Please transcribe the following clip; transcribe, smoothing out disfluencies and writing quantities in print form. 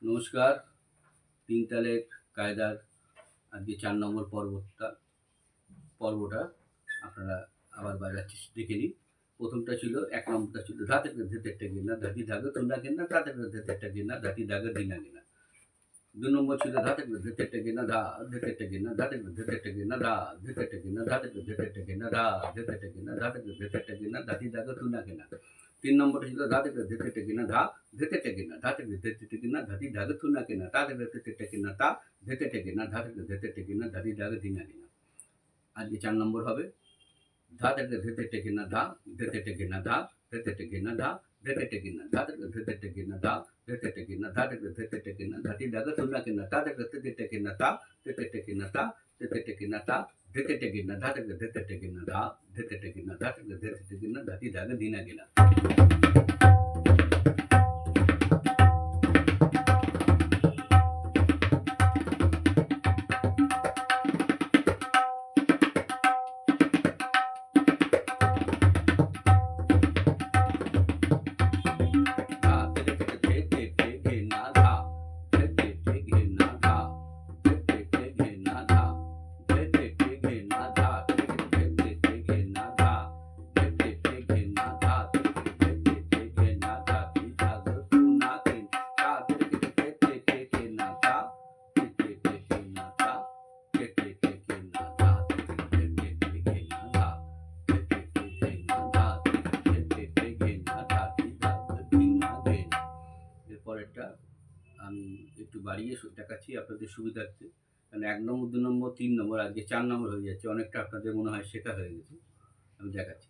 নমস্কার। ৩ তালের কায়দার আজকে ৪ নম্বর পর্বটা আপনারা আবার বাজাচ্ছি, দেখে নিন। প্রথমটা ছিল ১ নম্বরটা ছিল ধা থেকে ধে তেট্টা গেনা ধাতি ধাগে তুন্না গেনা ধা থেকে ধে তেট্টা গেনা ধাতি ধাগে দিনা গেনা। ২ নম্বর ছিল ধা থেকে ধে তেট্টা গেনা ধা ধে তেট্টা গেনা ধা থেকে ধে তেট্টা গেনা ধা ধে তেট্টা গেনা ধা থেকে ধে তেট্টা গেনা ধা ধে তেট্টা গেনা ধা থেকে ধে তেট্টা গেনা ধাতি ধাগে তুন্না গেনা। ৩ নম্বরটা ছিল ধা থেকে ধে তেট্টা গেনা ধা ধে তেট্টা গেনা ধা থেকে ধে তেট্টা গেনা ধাতি ধাগে তুন্না গেনা তা থেকে ধে তেট্টা গেনা তা ধে তেট্টা গেনা ধা থেকে ধে তেট্টা গেনা ধাতি ধাগে দিনা গেনা। আজকে ৪ নম্বর হবে ধা থেকে ধে তেট্টা গেনা ধা ধে তেট্টা গেনা ধা ধে তেট্টা গেনা ধা ধে তেট্টা গেনা ধা থেকে ধে তেট্টা গেনা ধা ধে তেট্টা গেনা ধা থেকে ধে তেট্টা গেনা ধাতি ধাগে তুন্না গেনা তা থেকে ধে তেট্টা গেনা তা ধে তেট্টা গেনা তা ধে তেট্টা গেনা তা ধে তেট্টা গেনা ধা থেকে ধে তেট্টা গেনা ধা ধে তেট্টা গেনা ধা থেকে ধে তেট্টা গেনা ধাতি ধাগে দিনা গেনা। এরপরেরটা আমি একটু বাড়িয়ে দেখাচ্ছি আপনাদের সুবিধার্থে, কারণ ১ নম্বর ২ নম্বর ৩ নম্বর আজকে ৪ নম্বর হয়ে যাচ্ছে, অনেকটা আপনাদের মনে হয় শেখা হয়ে গেছে। আমি দেখাচ্ছি।